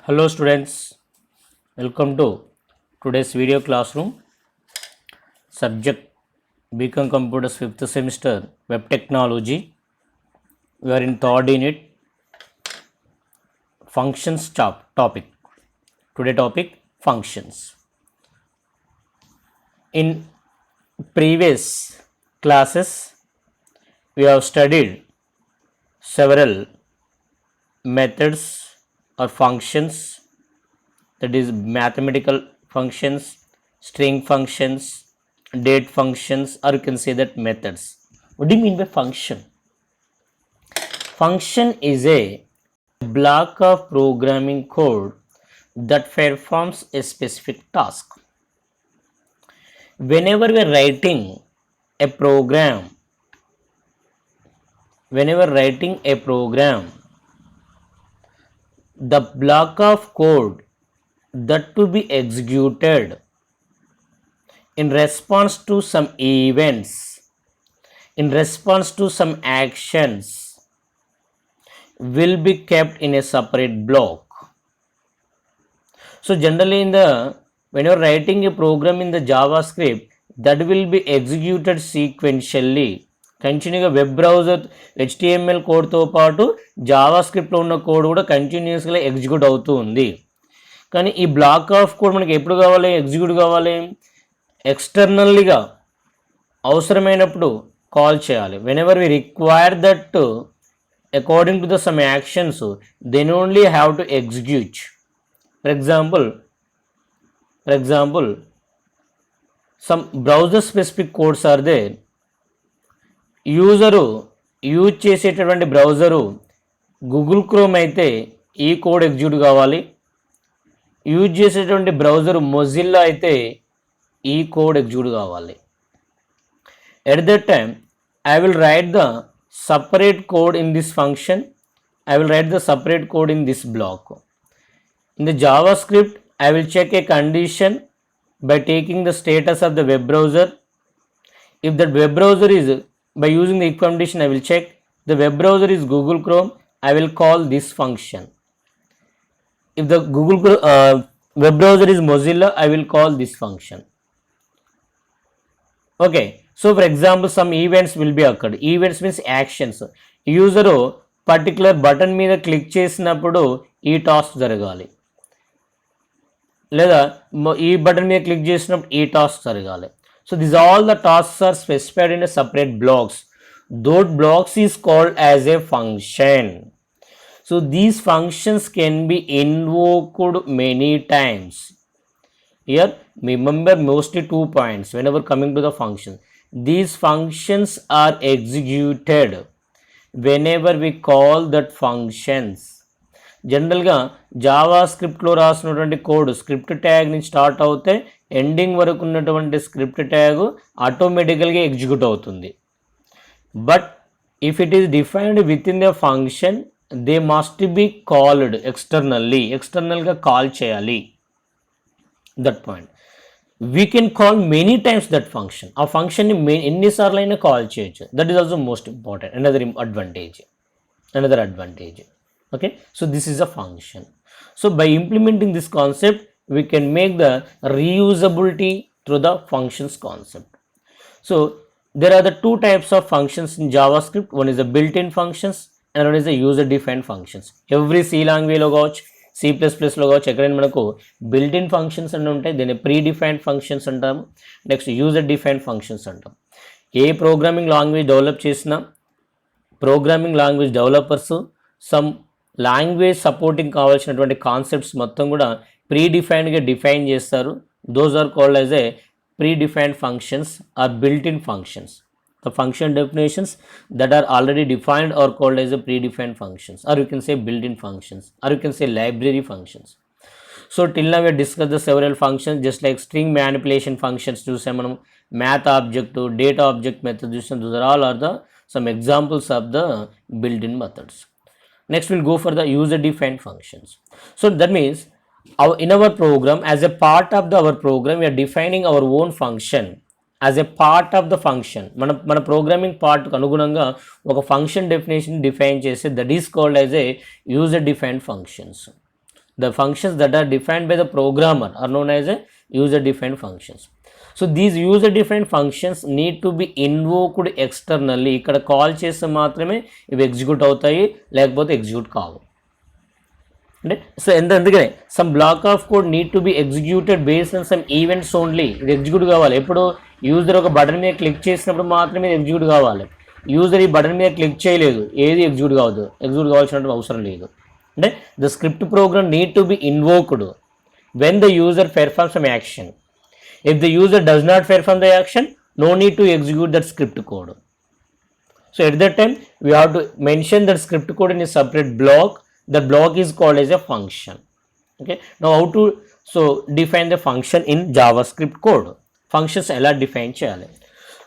Hello students, welcome to today's video classroom. Subject BCom Computers 5th semester Web Technology. We are in third unit functions topic. Today topic functions. In previous classes we have studied several methods or functions, that is mathematical functions, string functions, date functions, or you can say that methods. What do you mean by function? Function is a block of programming code that performs a specific task. Whenever we are writing a program, the block of code that to be executed in response to some events, in response to some actions, will be kept in a separate block. So generally when you are writing a program in the JavaScript, that will be executed sequentially. కంటిన్యూగా web browser HTML కోడ్తో పాటు జావాస్క్రిప్ట్లో ఉన్న code కూడా కంటిన్యూస్గా execute అవుతూ ఉంది. కానీ ఈ బ్లాక్ ఆఫ్ కోడ్ మనకి ఎప్పుడు కావాలి, ఎగ్జిక్యూట్ కావాలి, ఎక్స్టర్నల్లీగా అవసరమైనప్పుడు కాల్ చేయాలి. Whenever we require that according to the some actions, then only have to execute. For example some browser specific codes are there. User use చేసేటటువంటి బ్రౌజరు గూగుల్ క్రోమ్ అయితే ఈ code execute కావాలి. Use చేసేటువంటి browser Mozilla అయితే ఈ code execute కావాలి. At that time I will write the separate code in this function. I will write the separate code in this block. In the JavaScript, I will check a condition by taking the status of the web browser. If that web browser is, by using the if condition, I will check the web browser is Google Chrome, I will call this function. If the web browser is Mozilla, I will call this function. Okay, so for example, some events will be occurred. Events means actions. User particular button మీద click చేసినప్పుడు ఈ task జరగాలి, లేదా ఈ button మీద click చేసినప్పుడు ఈ task జరగాలి. So this all the tasks are specified in a separate blocks. Those blocks is called as a function. So these functions can be invoked many times. Here remember mostly 2 points whenever coming to the function. These functions are executed whenever we call that functions. జనరల్గా జావాస్క్రిప్ట్లో రాసినటువంటి code script tag నుంచి start అవుతే ending వరకు ఉన్నటువంటి script tag ఆటోమేటికల్గా execute అవుతుంది. But if it is defined within the function, they must be called ఎక్స్టర్నల్గా కాల్ చేయాలి. That point we can call many times that function. ఆ ఫంక్షన్ని ఎన్నిసార్లు అయినా కాల్ చేయొచ్చు. That is also most important, another advantage. Okay, so this is a function. So by implementing this concept, we can make the reusability through the functions concept. So there are the two types of functions in JavaScript. One is the built-in functions and one is the user-defined functions. Every C language లో కావచ్చు, C++లో కావచ్చు, ఎక్కడైనా మనకు built-in functions అని ఉంటాయి. దీన్ని pre-defined functions అంటాము. Next user-defined functions అంటాం. ఏ ప్రోగ్రామింగ్ లాంగ్వేజ్ డెవలప్ చేసినా programming language developers some language supporting కావాల్సినటువంటి కాన్సెప్ట్స్ మొత్తం కూడా ప్రీడిఫైన్డ్గా డిఫైన్ చేస్తారు. Those are called as a predefined functions or built in functions. The function definitions that are already defined are called as a predefined functions, or you can say built in functions, or you can say library functions. So till now we discuss the several functions, just like string manipulation functions చూసాం మనం, math object, data object method చూసాం. Those are all are the some examples of the built in methods. Next we'll go for the user defined functions. So that means in our program, as a part of our program, we are defining our own function as a part of the function. మన programming part అనుగుణంగా ఒక function definition define చేసి that is called as A user defined functions. The functions that are defined by the programmer are known as a user defined functions. So these user defined functions need to be invoked externally. ఇక్కడ call చేస్తే మాత్రమే ఇవి execute అవుతాయి, లేకపోతే execute కావు. అంటే so అందుకనే some black of code need to be executed based on some events only. ఇది ఎగ్జిక్యూట్ కావాలి ఎప్పుడు యూజర్ ఒక బటన్ మీద క్లిక్ చేసినప్పుడు మాత్రమే ఎగ్జిక్యూట్ కావాలి. యూజర్ ఈ బటన్ మీద క్లిక్ చేయలేదు, ఏది ఎగ్జిక్యూట్ కావద్దు, ఎగ్జిక్యూట్ కావాల్సిన అవసరం లేదు. అంటే the script program need to be invoked when the user perform some action. If the user does not perform the action, no need to execute that script code. So at that time, we have to mention that script code in a separate block. That block is called as a function. Okay. Now how to define the function in JavaScript code? Functions ఎలా define చేయాలి?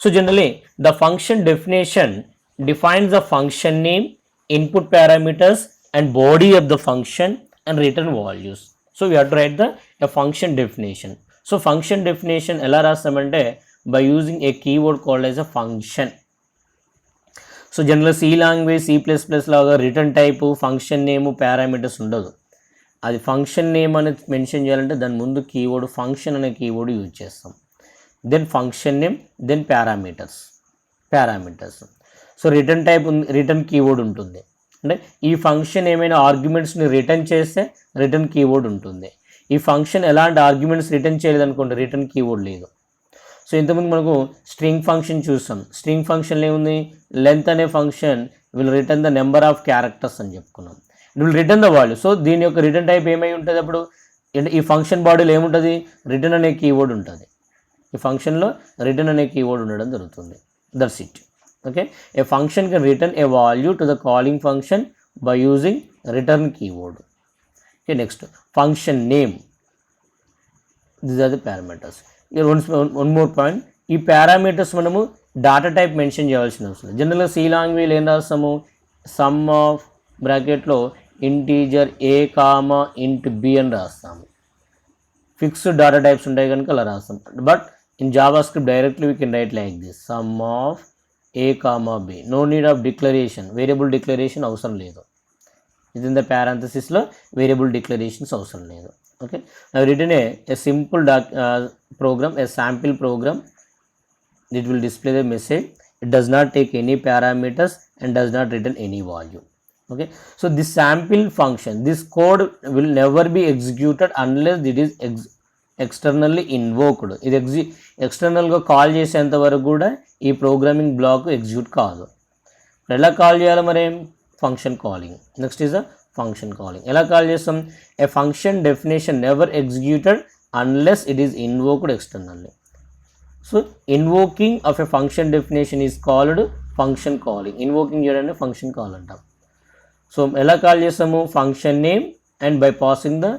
So generally, the function definition defines the function name, input parameters, and body of the function and return values. So we have to write a function definition. So function definition ఎలా రాస్తామంటే by using a keyword called as a function. So general C language C++ లాగా return type function name parameters ఉండదు. అది function name అనేది mention చేయాలంటే దాని ముందు keyword function అనే కీవర్డ్ యూజ్ చేస్తాం. Then function name, then parameters. So return type return keyword ఉంటుంది. అంటే ఈ ఫంక్షన్ ఏమైనా ఆర్గ్యుమెంట్స్ని రిటర్న్ చేస్తే రిటర్న్ కీవర్డ్ ఉంటుంది. ఈ ఫంక్షన్ ఎలాంటి ఆర్గ్యుమెంట్స్ రిటర్న్ చేయలేదు అనుకోండి, రిటర్న్ కీవర్డ్ లేదు. సో ఇంతకుముందు మనకు స్ట్రింగ్ ఫంక్షన్ చూస్తాం. స్ట్రింగ్ ఫంక్షన్లో ఏముంది, లెంత్ అనే function will return the number of characters అని చెప్పుకున్నాం. It will return the value. So దీని యొక్క రిటర్న్ టైప్ ఏమై ఉంటుంది, అప్పుడు ఈ ఫంక్షన్ బాడీలో ఏముంటుంది, రిటర్న్ అనే కీవర్డ్ ఉంటుంది. ఈ ఫంక్షన్లో రిటర్న్ అనే కీవర్డ్ ఉండడం జరుగుతుంది. That's it. Okay, A function can return A value to the calling function by using return keyword. Okay, next function name. These are the parameters. Here one more point. ఈ parameters మనము data type mention చేయాల్సిన అవసరం లేదు. జనరల్గా C language ఏం రాస్తాము, sum of బ్రాకెట్లో integer a comma int b అని రాస్తాము. ఫిక్స్డ్ డాటా టైప్స్ ఉంటాయి కనుక అలా రాస్తాం. But in JavaScript directly we can write like this, sum of a comma b. No need of declaration, variable declaration అవసరం లేదు. ఇది ఇన్ ద పారాంథసిస్లో వేరియబుల్ డిక్లరేషన్స్ అవసరం లేదు. Okay, I written a simple program, a sample program. It will display the message. It does not take any parameters and does not return any value. Okay, so this sample function, this code will never be executed unless it is externally invoked. ఇది ఎక్స్టర్నల్గా call చేసేంత వరకు కూడా ఈ programming black execute కాదు. ఎలా call చేయాలి మరి, function calling. Next is a function calling. ఎలా కాల్ చేస్తాం, a function definition never executed unless it is invoked externally. So invoking of a function definition is called function calling. Invoking చేయడాన్ని function call అంటాం. So ఎలా call చేస్తాము, function name and by passing the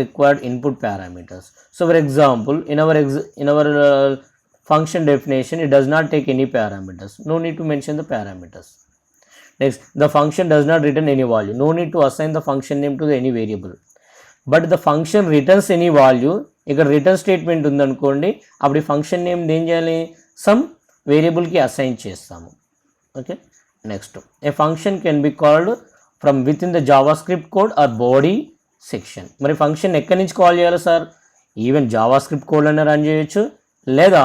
required input parameters. So for example, in our function definition, it does not take any parameters. No need to mention the parameters. Next, the function does not return any value. No need to assign the function name to any variable. But the function returns any value. ఇక్కడ return statement ఉందనుకోండి, అప్పుడు ఈ function name ఏం చేయాలి, some వేరియబుల్కి assign చేస్తాము. Okay, next a function can be called from within the JavaScript code or body section. మరి function ఎక్కడి నుంచి కాల్ చేయాలి sir, even JavaScript code అయినా రన్ చేయొచ్చు, లేదా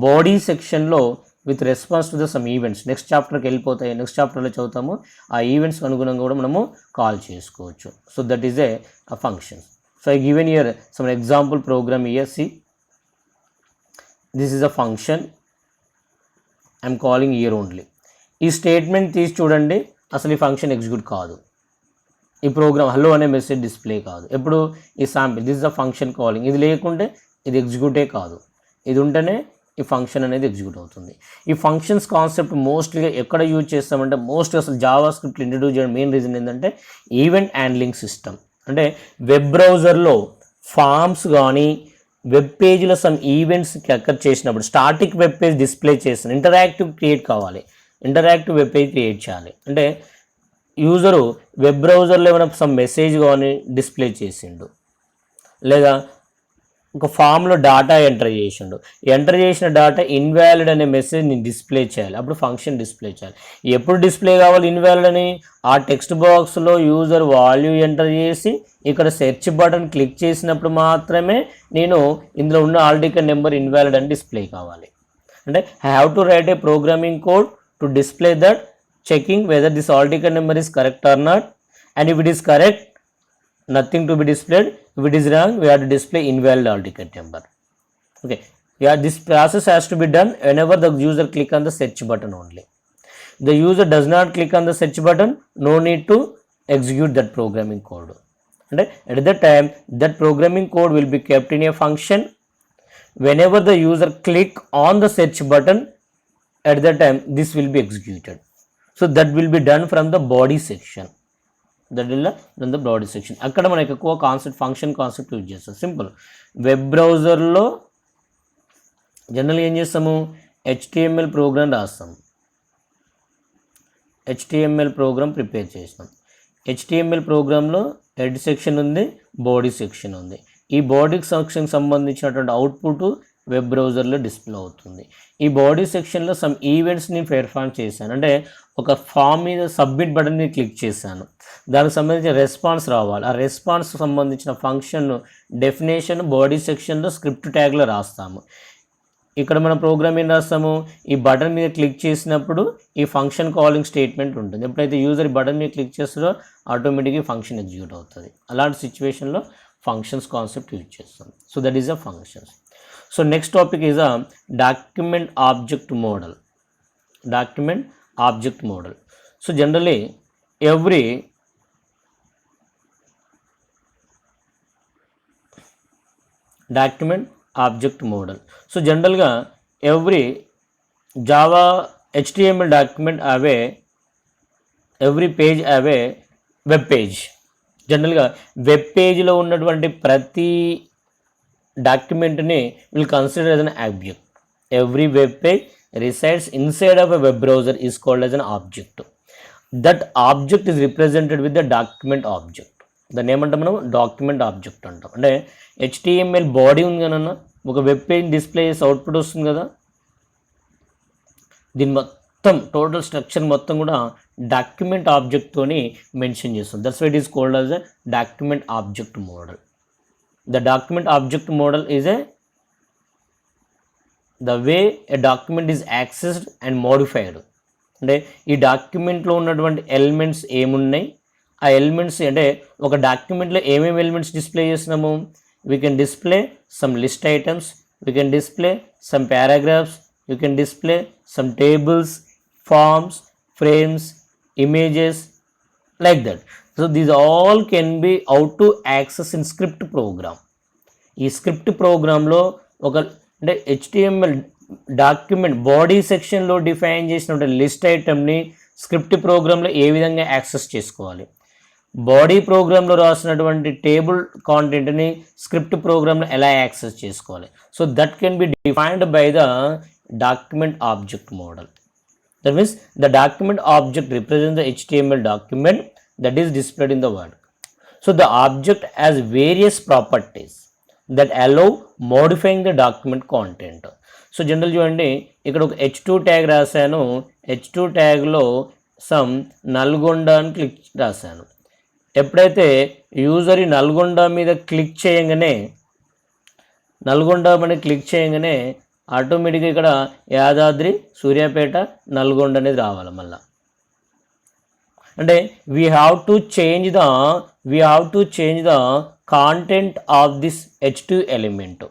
బాడీ సెక్షన్లో with response to the some events. Next చాప్టర్కి వెళ్ళిపోతాయి, నెక్స్ట్ చాప్టర్లో చదువుతాము, ఆ ఈవెంట్స్ అనుగుణంగా కూడా మనము కాల్ చేసుకోవచ్చు. So that is a function. So I given here some example program here. See, this is a function I am calling here only. ఈ స్టేట్మెంట్ తీసి చూడండి, అసలు ఈ ఫంక్షన్ ఎగ్జిక్యూట్ కాదు, ఈ ప్రోగ్రామ్ హలో అనే మెసేజ్ డిస్ప్లే కాదు. ఎప్పుడు ఈ sample, this is the function calling, ఇది లేకుంటే ఇది ఎగ్జిక్యూటే కాదు, ఇది ఉంటేనే ఈ ఫంక్షన్ అనేది ఎగ్జిక్యూట్ అవుతుంది. ఈ ఫంక్షన్స్ కాన్సెప్ట్ మోస్ట్లీగా ఎక్కడ యూజ్ చేస్తామంటే, మోస్ట్లీ అసలు జావా స్క్రిప్ట్ ఇంట్రడ్యూస్ చేయడం మెయిన్ రీజన్ ఏంటంటే ఈవెంట్ హ్యాండ్లింగ్ సిస్టమ్. అంటే వెబ్ బ్రౌజర్లో ఫామ్స్ కానీ వెబ్ పేజ్లో సమ్ ఈవెంట్స్ క్లిక్ చేసినప్పుడు స్టాటిక్ వెబ్ పేజ్ డిస్ప్లే చేస్తాను, ఇంటరాక్టివ్ క్రియేట్ కావాలి, ఇంటరాక్టివ్ వెబ్ పేజ్ క్రియేట్ చేయాలి. అంటే యూజరు వెబ్ బ్రౌజర్లో ఏమైనా సమ్ మెసేజ్ కానీ డిస్ప్లే చేసిండు, లేదా ఒక ఫామ్లో డాటా ఎంటర్ చేసిండు, ఎంటర్ చేసిన డాటా ఇన్వాలిడ్ అనే మెసేజ్ని డిస్ప్లే చేయాలి, అప్పుడు ఫంక్షన్ డిస్ప్లే చేయాలి. ఎప్పుడు డిస్ప్లే కావాలి ఇన్వాలిడ్ అని? ఆ టెక్స్ట్ బాక్స్లో యూజర్ వాల్యూ ఎంటర్ చేసి ఇక్కడ సెర్చ్ బటన్ క్లిక్ చేసినప్పుడు మాత్రమే నేను ఇందులో ఉన్న ఆల్ టికెట్ నెంబర్ ఇన్వాలిడ్ అని డిస్ప్లే కావాలి. అంటే have to right A programming code to display that, checking whether this all ticket number is correct or not, and if it is correct, nothing to be displayed. If it is wrong, we have to display invalid all ticket number. Okay, yeah, this process has to be done whenever the user click on the search button only. The user does not click on the search button, no need to execute that programming code. And at that time, that programming code will be kept in a function. Whenever the user click on the search button, at that time this will be executed. So that will be done from the body section. That will from the body section. అక్కడ మనకి ఎక్కువ concept function concept use చేస్తాం. Simple. Web బ్రౌజర్లో జనరల్గా ఏం చేస్తాము, HTML programme రాస్తాం, HTML programme prepare చేసినాం. HTML ప్రోగ్రాంలో హెడ్ సెక్షన్ ఉంది, బాడీ సెక్షన్ ఉంది. ఈ బాడీ సెక్షన్కి సంబంధించినటువంటి అవుట్పుట్ వెబ్ బ్రౌజర్లో డిస్ప్లే అవుతుంది. ఈ బాడీ సెక్షన్లో సమ్ ఈవెంట్స్ నేను పెర్ఫామ్ చేశాను, అంటే ఒక ఫామ్ మీద సబ్మిట్ బటన్ని క్లిక్ చేశాను, దానికి సంబంధించిన రెస్పాన్స్ రావాలి. ఆ రెస్పాన్స్ సంబంధించిన ఫంక్షన్ డెఫినేషన్ బాడీ సెక్షన్లో స్క్రిప్ట్ ట్యాగ్లో రాస్తాము. ఇక్కడ మన ప్రోగ్రామ్ ఏం రాస్తాము, ఈ బటన్ మీద క్లిక్ చేసినప్పుడు ఈ ఫంక్షన్ కాలింగ్ స్టేట్మెంట్ ఉంటుంది. ఎప్పుడైతే యూజర్ ఈ బటన్ మీద క్లిక్ చేస్తారో ఆటోమేటిక్గా ఫంక్షన్ ఎగ్జిక్యూట్ అవుతుంది. అలాంటి సిచ్యువేషన్లో ఫంక్షన్స్ కాన్సెప్ట్ యూజ్ చేస్తాం. So that is a functions. So next topic is a document object model. Document object model. So generally every document object model. So generally every Java HTML document have a every page have a web page. జనరల్గా web పేజ్లో ఉన్నటువంటి ప్రతి డాక్యుమెంట్ని will consider as an object. Every web page resides inside of a web browser is called as an object. That object is represented with the document object. దాన్ని ఏమంటాం మనం, document object అంటాం. అంటే HTML బాడీ ఉంది కదన్నా, ఒక web page display చేసి output వస్తుంది కదా, దీని మొత్తం టోటల్ స్ట్రక్చర్ మొత్తం కూడా డాక్యుమెంట్ ఆబ్జెక్ట్తోని మెన్షన్ చేస్తుంది. That's why it is called as a document object model. The document object model is the way a document is accessed and modified. అంటే ఈ డాక్యుమెంట్లో ఉన్నటువంటి ఎలిమెంట్స్ ఏమున్నాయి, ఆ ఎలిమెంట్స్ అంటే ఒక డాక్యుమెంట్లో ఏమేమి ఎలిమెంట్స్ డిస్ప్లే చేస్తున్నాము, we can display some list items, we can display some paragraphs, you can display some tables, forms, frames, images, like that. So these all can be out to access in script program. ఈ script ప్రోగ్రాంలో ఒక అంటే HTML document body సెక్షన్లో define చేసినటువంటి list ఐటమ్ని script ప్రోగ్రాంలో ఏ విధంగా access చేసుకోవాలి, body ప్రోగ్రాంలో రాసినటువంటి టేబుల్ కాంటెంట్ని స్క్రిప్ట్ ప్రోగ్రాంలో ఎలా యాక్సెస్ చేసుకోవాలి. So that can be defined by the document object model. That means the document object represents the HTML document that is displayed in the word. So the object has various properties that allow modifying the document content. So general చూడండి, ఇక్కడ ఒక H2 tag రాశాను, H2 ట్యాగ్లో some Nalgonda అని click రాశాను. ఎప్పుడైతే user ఈ నల్గొండ మీద click చేయగానే ఆటోమేటిక్గా ఇక్కడ యాదాద్రి, సూర్యాపేట, నల్గొండ అనేది రావాలి. మళ్ళీ అంటే we have to change the content of this H2 element.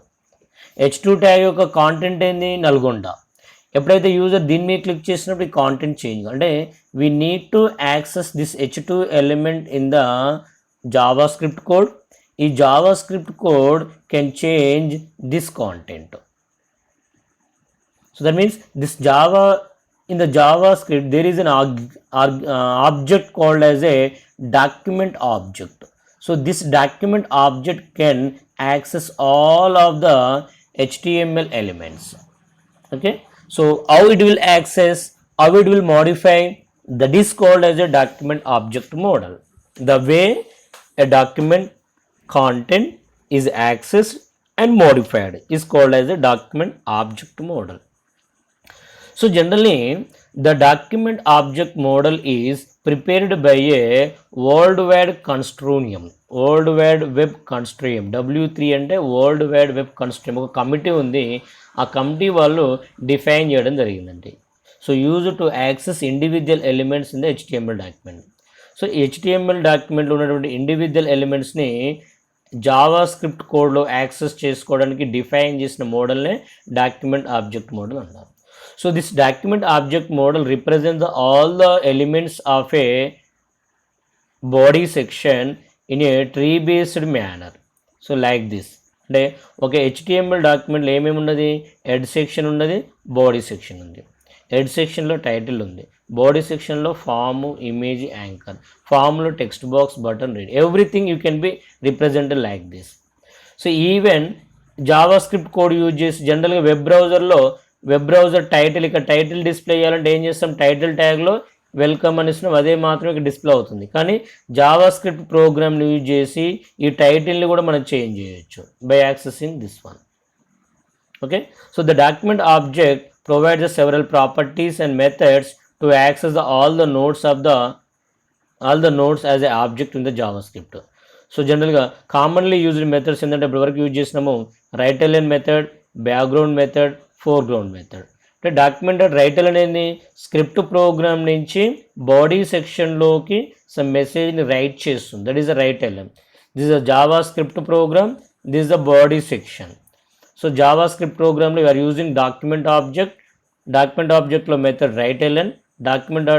H2 tag యొక్క కాంటెంట్ ఏంది, నల్గొండ. ఎప్పుడైతే యూజర్ దీని మీద క్లిక్ చేసినప్పుడు ఈ కాంటెంట్ చేంజ్, అంటే we need to access this H2 element in the JavaScript code. ఈ JavaScript code can change this content. So that means this in the JavaScript there is an object called as a document object. So this document object can access all of the HTML elements. Okay, so how it will access, how it will modify, that is called as a document object model. The way a document content is accessed and modified is called as a document object model. So generally, the document object model is prepared by a World Wide Consortium. World Wide Web Consortium. W3 అంటే world wide web కన్స్ట్రూమ్ ఒక committee ఉంది. ఆ committee వాళ్ళు define చేయడం జరిగిందండి. So use to access individual elements in the HTML document. So HTML డాక్యుమెంట్లో ఉన్నటువంటి individual ఎలిమెంట్స్ని Java script కోడ్లో access చేసుకోవడానికి డిఫైన్ చేసిన మోడల్నే డాక్యుమెంట్ ఆబ్జెక్ట్ మోడల్ అన్నారు. So this document object model represents all the elements of a body section in a tree based manner. So like this. అంటే ఒక HTML డాక్యుమెంట్లో ఏమేమి ఉన్నది, head section ఉన్నది, body section ఉంది. Head సెక్షన్లో title ఉంది, body సెక్షన్లో ఫామ్, ఇమేజ్, యాంకర్, ఫామ్లో text box, button, read, everything you can be represented like this. So even JavaScript code use చేసి జనరల్గా వెబ్ బ్రౌజర్ టైటిల్, ఇక్కడ టైటిల్ డిస్ప్లే చేయాలంటే ఏం చేస్తాం, టైటిల్ ట్యాగ్లో వెల్కమ్ అని ఇస్తున్నాం, అదే మాత్రం ఇక్కడ డిస్ప్లే అవుతుంది. కానీ జావా స్క్రిప్ట్ ప్రోగ్రామ్ని యూజ్ చేసి ఈ టైటిల్ని కూడా మనం చేంజ్ చేయొచ్చు by accessing this one. Okay, so the document object provides several properties and methods to access all the notes as a object in the Java script. So జనరల్గా commonly used methods ఏంటంటే ఇప్పటి వరకు use చేసినాము right element method, background method, foreground method. అంటే document right అనేది script programme నుంచి body సెక్షన్లోకి some మెసేజ్ని right చేస్తుంది, that is the right element. This is a Java script programme, this the body section. So JavaScript ప్రోగ్రామ్లో you're using document ఆబ్జెక్ట్లో method write element, document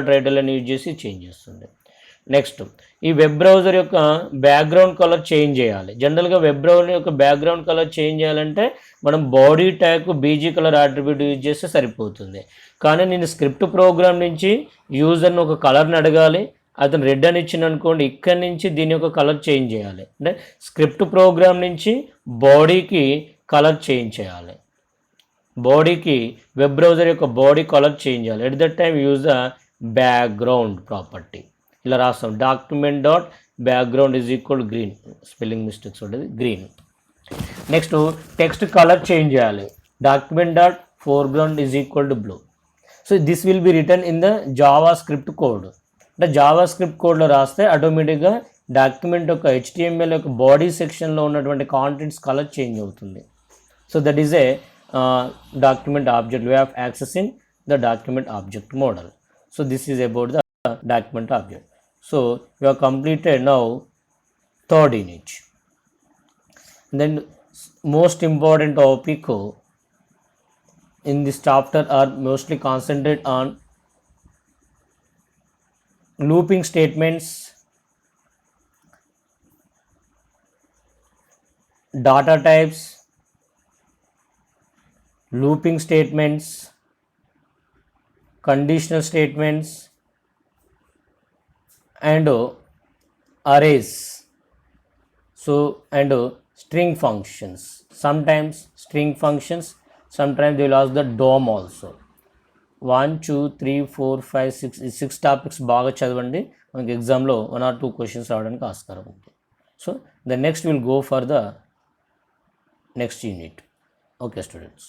use చేసి change చేస్తుంది. Next, ఈ web browser యొక్క background colour change చేయాలి. జనరల్గా web browser యొక్క background colour change చేయాలంటే మనం body tag BG colour attribute use చేస్తే సరిపోతుంది. కానీ నేను స్క్రిప్ట్ ప్రోగ్రామ్ నుంచి యూజర్ని ఒక కలర్ని అడగాలి, అతను రెడ్ అని ఇచ్చిన అనుకోండి, ఇక్కడి నుంచి దీని యొక్క కలర్ చేంజ్ చేయాలి. అంటే స్క్రిప్ట్ ప్రోగ్రామ్ నుంచి బాడీకి కలర్ చేంజ్ చేయాలి, బాడీకి వెబ్ బ్రౌజర్ యొక్క బాడీ కలర్ చేంజ్ చేయాలి. At that time use the background property. ఇలా రాస్తాం, document dot background is equal green, spelling mistakes ఉంటుంది, green. Next, text colour change చేయాలి, document dot foreground is equal to blue. So this will be written in the JavaScript code. అంటే JavaScript కోడ్లో రాస్తే ఆటోమేటిక్గా document యొక్క HTML యొక్క body సెక్షన్లో ఉన్నటువంటి కాంటెంట్స్ కలర్ చేంజ్ అవుతుంది. So that is a document object way of accessing the document object model. So this is about the document object. So we have completed now third unit. Then most important topic in this chapter are mostly concentrated on looping statements, data types, looping statements, conditional statements, and arrays. So and string functions. Sometimes string functions, sometimes they will ask the DOM also. 1 2 3 4 5 6 6 topics బాగా చదవండి, మనకి ఎగ్జామ్లో 1 or 2 questions రావడానికి ఆస్కారం ఉంది. So the next will go for the next unit. Okay students.